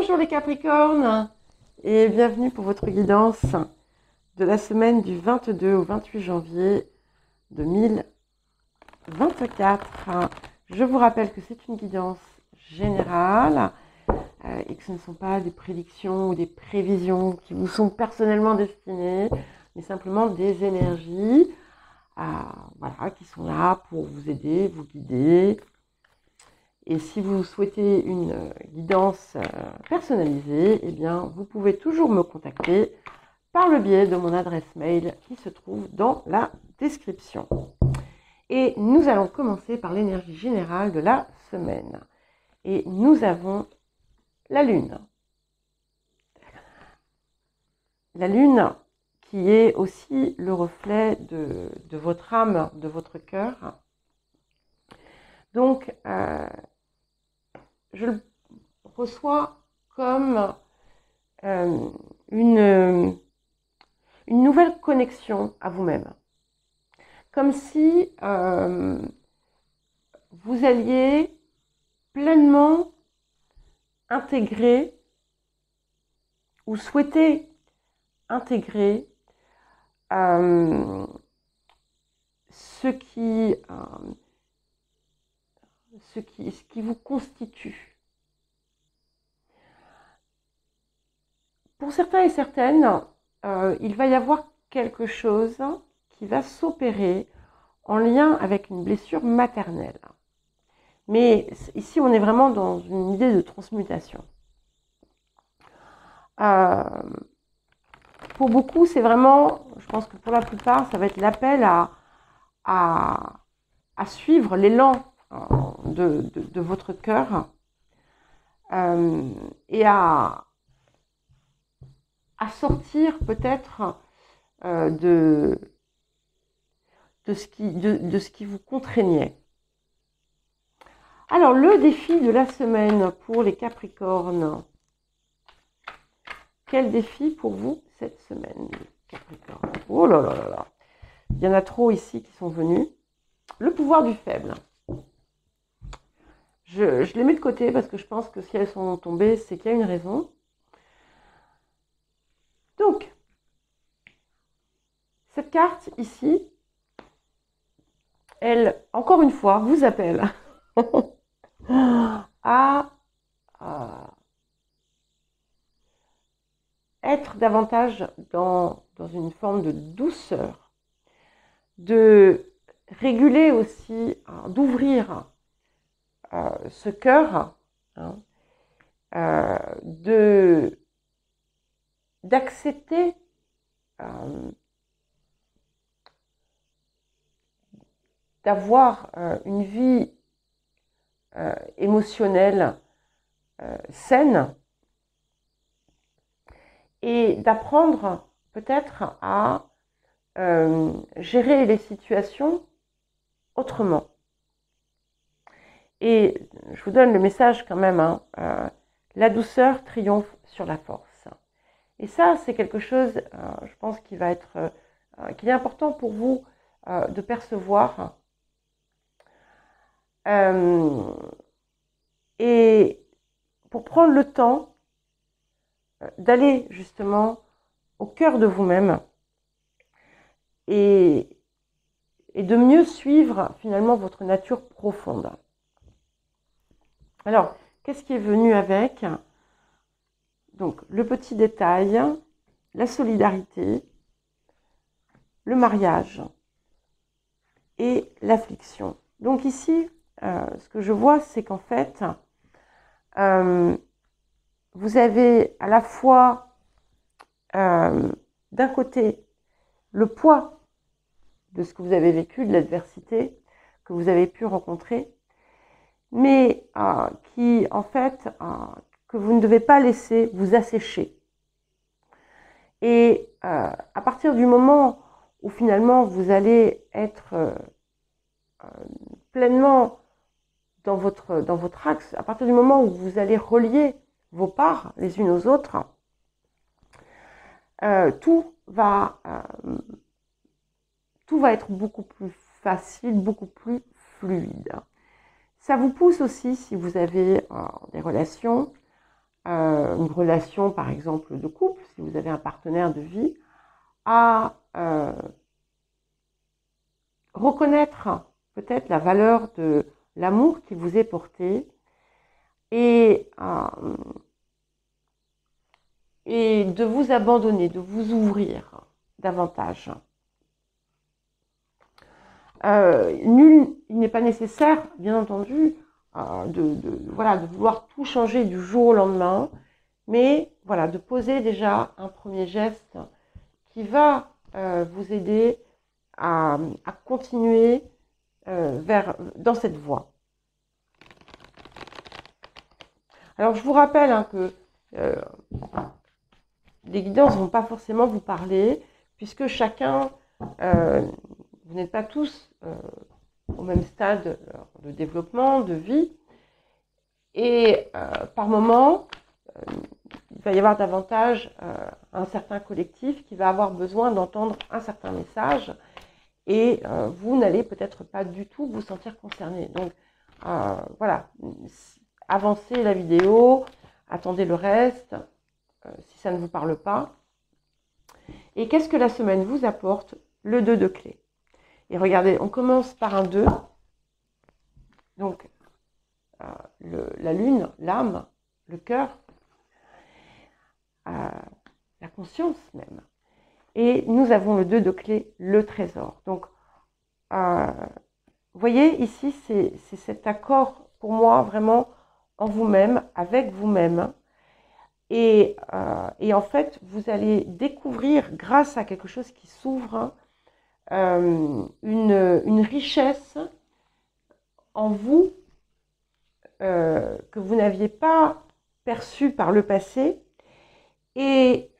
Bonjour les Capricornes et bienvenue pour votre guidance de la semaine du 22 au 28 janvier 2024. Je vous rappelle que c'est une guidance générale et que ce ne sont pas des prédictions ou des prévisions qui vous sont personnellement destinées, mais simplement des énergies voilà, qui sont là pour vous aider, vous guider. Et si vous souhaitez une guidance personnalisée, eh bien, vous pouvez toujours me contacter par le biais de mon adresse mail qui se trouve dans la description. Et nous allons commencer par l'énergie générale de la semaine. Et nous avons la Lune. La Lune qui est aussi le reflet de votre âme, de votre cœur. Donc, je le reçois comme une nouvelle connexion à vous-même. Comme si vous alliez pleinement intégrer ou souhaiter intégrer ce qui vous constitue. Pour certains et certaines, il va y avoir quelque chose qui va s'opérer en lien avec une blessure maternelle. Mais ici, on est vraiment dans une idée de transmutation. Pour beaucoup, c'est vraiment, je pense que pour la plupart, ça va être l'appel à suivre l'élan de votre cœur et à sortir peut-être de ce qui vous contraignait. Alors, le défi de la semaine pour les Capricornes. Quel défi pour vous cette semaine, Capricorne? Oh là là là là. Il y en a trop ici qui sont venus. Le pouvoir du faible. Je les mets de côté parce que je pense que si elles sont tombées, c'est qu'il y a une raison. Donc, cette carte ici, elle, encore une fois, vous appelle à être davantage dans une forme de douceur, de réguler aussi, d'ouvrir ce cœur, d'accepter d'avoir une vie émotionnelle saine et d'apprendre peut-être à gérer les situations autrement. Et je vous donne le message quand même, la douceur triomphe sur la force. Et ça, c'est quelque chose, je pense, qu'il est important pour vous de percevoir. Et pour prendre le temps d'aller justement au cœur de vous-même et de mieux suivre finalement votre nature profonde. Alors, qu'est-ce qui est venu avec? Donc, le petit détail, la solidarité, le mariage et l'affliction. Donc ici, ce que je vois, c'est qu'en fait, vous avez à la fois, d'un côté, le poids de ce que vous avez vécu, de l'adversité que vous avez pu rencontrer, mais qui, en fait, que vous ne devez pas laisser vous assécher. Et à partir du moment où finalement vous allez être pleinement dans votre axe, à partir du moment où vous allez relier vos parts les unes aux autres, tout va être beaucoup plus facile, beaucoup plus fluide. Ça vous pousse aussi, si vous avez des relations, une relation, par exemple, de couple, si vous avez un partenaire de vie, à reconnaître peut-être la valeur de l'amour qui vous est porté et de vous abandonner, de vous ouvrir davantage. Il n'est pas nécessaire, bien entendu, de vouloir tout changer du jour au lendemain, mais voilà, de poser déjà un premier geste qui va vous aider à continuer dans cette voie. Alors, je vous rappelle que les guidances ne vont pas forcément vous parler, puisque chacun, vous n'êtes pas tous au même stade de développement, de vie, et par moment, il va y avoir davantage un certain collectif qui va avoir besoin d'entendre un certain message, et vous n'allez peut-être pas du tout vous sentir concerné. Donc, voilà, avancez la vidéo, attendez le reste, si ça ne vous parle pas. Et qu'est-ce que la semaine vous apporte? Le 2 de clé. Et regardez, on commence par un 2. Donc, la lune, l'âme, le cœur, la conscience même. Et nous avons le 2 de clé, le trésor. Donc, vous voyez, ici, c'est cet accord pour moi vraiment en vous-même, avec vous-même. Et en fait, vous allez découvrir, grâce à quelque chose qui s'ouvre, une richesse en vous que vous n'aviez pas perçue par le passé et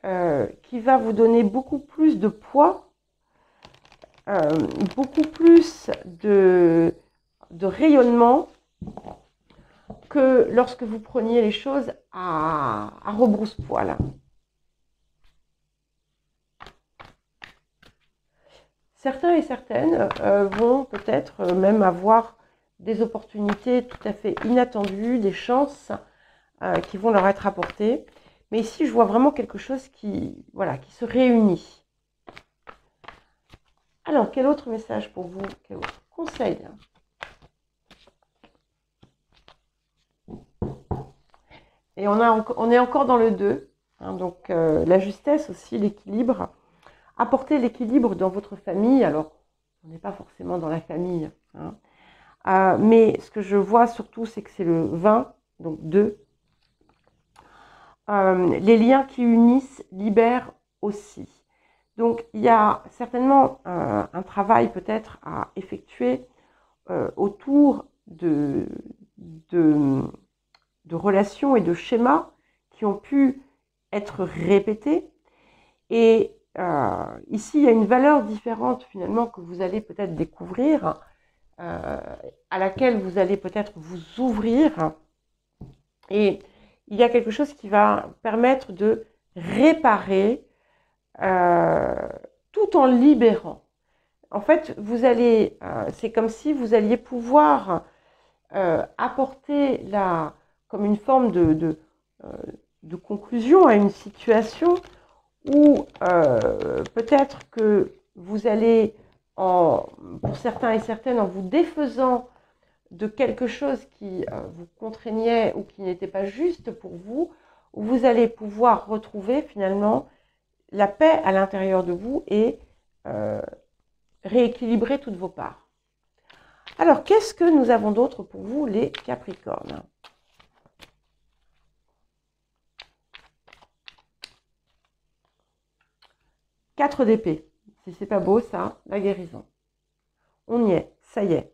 qui va vous donner beaucoup plus de poids, beaucoup plus de rayonnement que lorsque vous preniez les choses à rebrousse-poil. Certains et certaines vont peut-être même avoir des opportunités tout à fait inattendues, des chances qui vont leur être apportées. Mais ici, je vois vraiment quelque chose qui se réunit. Alors, quel autre message pour vous? Quel autre conseil? Et on est encore dans le 2. Hein, donc, la justesse aussi, l'équilibre. Apporter l'équilibre dans votre famille. Alors, on n'est pas forcément dans la famille. Hein, mais ce que je vois surtout, c'est que c'est le 20, donc 2. Les liens qui unissent libèrent aussi. Donc, il y a certainement un travail peut-être à effectuer autour de relations et de schémas qui ont pu être répétés. Et ici, il y a une valeur différente finalement que vous allez peut-être découvrir, à laquelle vous allez peut-être vous ouvrir. Et il y a quelque chose qui va permettre de réparer tout en libérant. En fait, vous allez, c'est comme si vous alliez pouvoir apporter comme une forme de conclusion à une situation où peut-être que vous allez, pour certains et certaines, en vous défaisant de quelque chose qui vous contraignait ou qui n'était pas juste pour vous, où vous allez pouvoir retrouver finalement la paix à l'intérieur de vous et rééquilibrer toutes vos parts. Alors, qu'est-ce que nous avons d'autre pour vous, les Capricornes? Quatre d'épée. Si c'est pas beau, ça, la guérison. On y est, ça y est.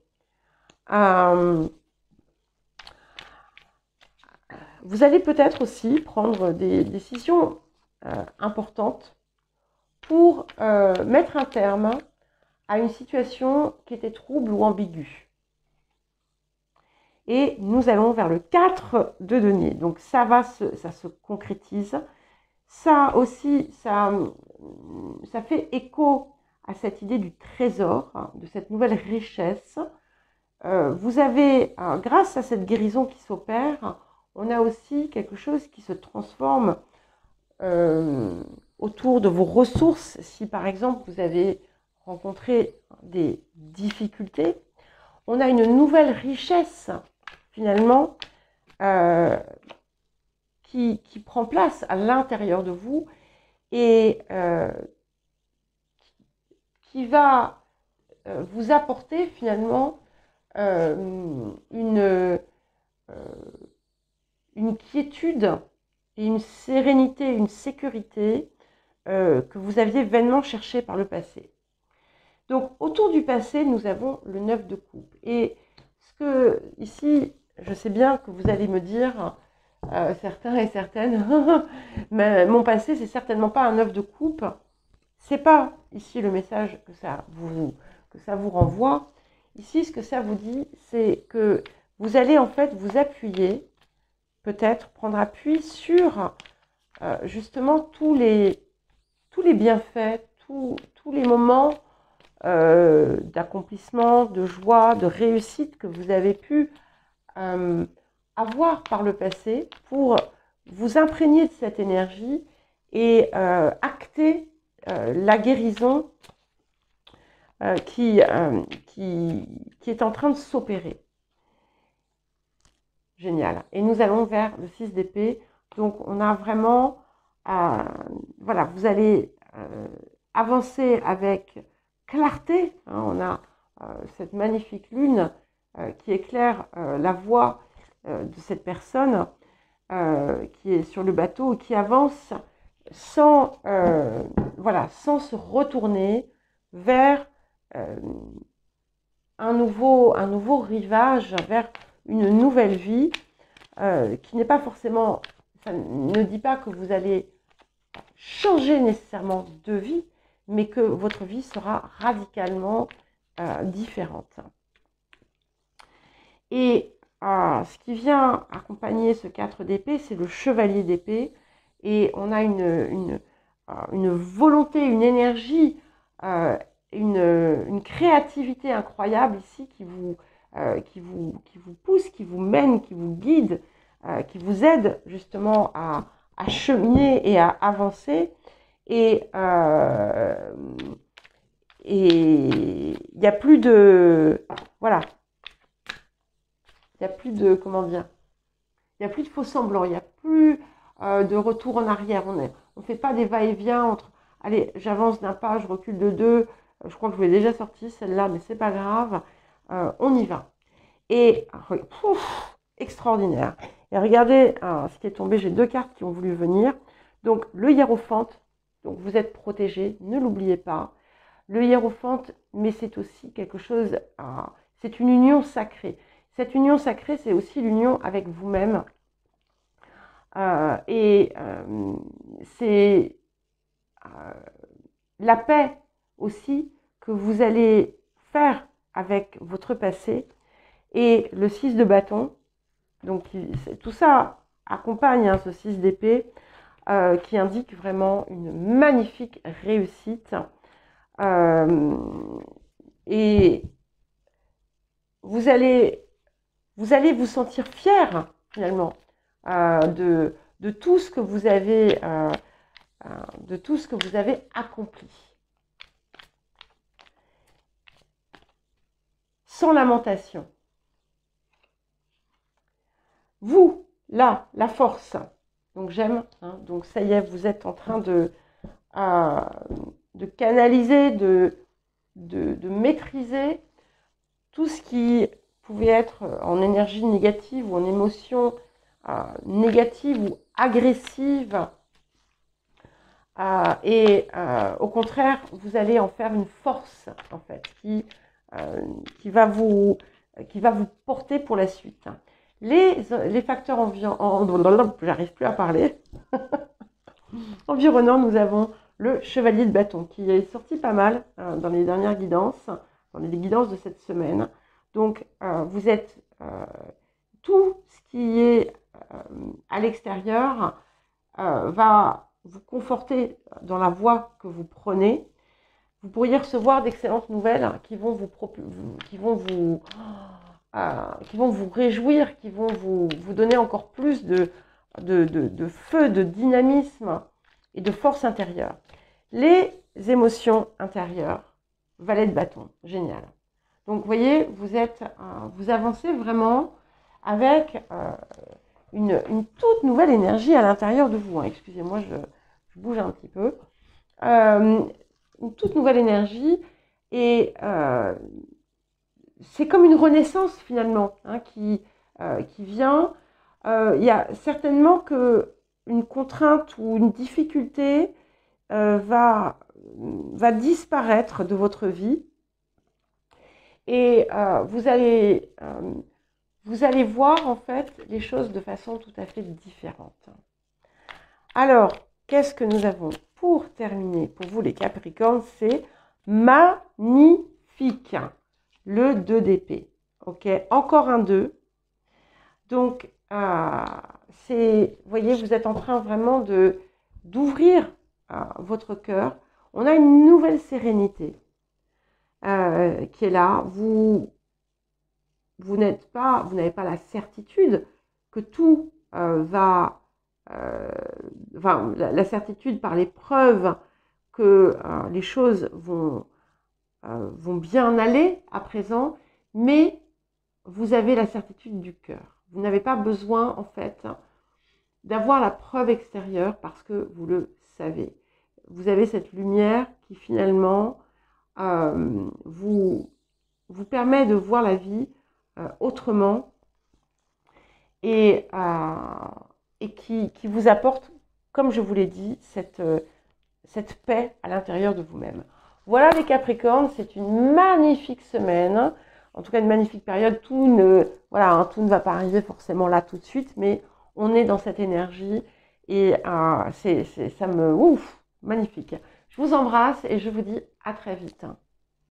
Vous allez peut-être aussi prendre des décisions importantes pour mettre un terme à une situation qui était trouble ou ambiguë. Et nous allons vers le 4 de denier. Donc ça se concrétise. Ça aussi, ça fait écho à cette idée du trésor, de cette nouvelle richesse. Vous avez, grâce à cette guérison qui s'opère, on a aussi quelque chose qui se transforme autour de vos ressources. Si par exemple vous avez rencontré des difficultés, on a une nouvelle richesse finalement qui prend place à l'intérieur de vous et qui va vous apporter finalement une quiétude et une sérénité, une sécurité que vous aviez vainement cherché par le passé. Donc, autour du passé, nous avons le 9 de coupe. Et ce que, ici, je sais bien que vous allez me dire, certains et certaines, mais mon passé, c'est certainement pas un 9 de coupe. C'est pas ici le message que ça vous renvoie. Ici, ce que ça vous dit, c'est que vous allez en fait vous appuyer, peut-être prendre appui sur justement tous les bienfaits, tous les moments d'accomplissement, de joie, de réussite que vous avez pu avoir par le passé pour vous imprégner de cette énergie et acter la guérison qui est en train de s'opérer. Génial. Et nous allons vers le 6 d'épée. Donc, on a vraiment, voilà, vous allez avancer avec clarté. Hein, on a cette magnifique lune qui éclaire la voie de cette personne qui est sur le bateau, qui avance sans, voilà, sans se retourner vers un nouveau rivage, vers une nouvelle vie qui n'est pas forcément, ça ne dit pas que vous allez changer nécessairement de vie, mais que votre vie sera radicalement différente. Et ce qui vient accompagner ce 4 d'épée, c'est le chevalier d'épée. Et on a une volonté, une énergie, une créativité incroyable ici qui vous pousse, qui vous mène, qui vous guide, qui vous aide justement à cheminer et à avancer. Et il n'y a plus de, voilà, il n'y a plus de, comment dire, il n'y a plus de faux semblants, il n'y a plus de retour en arrière. On ne fait pas des va-et-vient entre, allez, j'avance d'un pas, je recule de deux. Je crois que je l'ai déjà sorti celle-là, mais c'est pas grave. On y va. Et extraordinaire. Et regardez ce qui est tombé. J'ai deux cartes qui ont voulu venir. Donc le hiérophante. Donc vous êtes protégé, ne l'oubliez pas. Le hiérophante, mais c'est aussi quelque chose. C'est une union sacrée. Cette union sacrée, c'est aussi l'union avec vous-même. C'est la paix aussi que vous allez faire avec votre passé. Et le 6 de bâton, donc tout ça accompagne ce 6 d'épée qui indique vraiment une magnifique réussite. Et vous allez vous sentir fier finalement de tout ce que vous avez accompli. Sans lamentation. Vous, là, la force. Donc j'aime. Hein, donc ça y est, vous êtes en train de canaliser, de maîtriser tout ce qui pouvait être en énergie négative ou en émotion négative ou agressive. Au contraire, vous allez en faire une force, en fait, qui va vous porter pour la suite. Les facteurs environnants, j'arrive plus à parler, environnants, nous avons le chevalier de bâton qui est sorti pas mal dans les dernières guidances, dans les guidances de cette semaine. Donc, vous êtes tout ce qui est à l'extérieur va vous conforter dans la voie que vous prenez. Vous pourriez recevoir d'excellentes nouvelles qui vont vous vous réjouir, qui vont vous donner encore plus de feu, de dynamisme et de force intérieure. Les émotions intérieures, valet de bâton, génial. Donc, vous voyez, vous avancez vraiment avec une toute nouvelle énergie à l'intérieur de vous. Hein. Excusez-moi, je bouge un petit peu. Une toute nouvelle énergie et c'est comme une renaissance finalement hein, qui vient. Il y a certainement qu'une contrainte ou une difficulté va disparaître de votre vie et vous allez voir en fait les choses de façon tout à fait différente. Alors, qu'est-ce que nous avons pour terminer pour vous les Capricornes? C'est magnifique. Le 2 d'épée. Ok, encore un 2. Donc, vous voyez, vous êtes en train vraiment d'ouvrir votre cœur. On a une nouvelle sérénité qui est là. Vous n'avez pas la certitude que tout va, enfin, la certitude par les preuves que les choses vont bien aller à présent, mais vous avez la certitude du cœur. Vous n'avez pas besoin, en fait, d'avoir la preuve extérieure parce que vous le savez. Vous avez cette lumière qui, finalement, vous permet de voir la vie autrement et qui vous apporte, comme je vous l'ai dit, cette paix à l'intérieur de vous-même. Voilà les Capricornes, c'est une magnifique semaine, en tout cas une magnifique période. Tout ne va pas arriver forcément là tout de suite, mais on est dans cette énergie et magnifique. Je vous embrasse et je vous dis à très vite.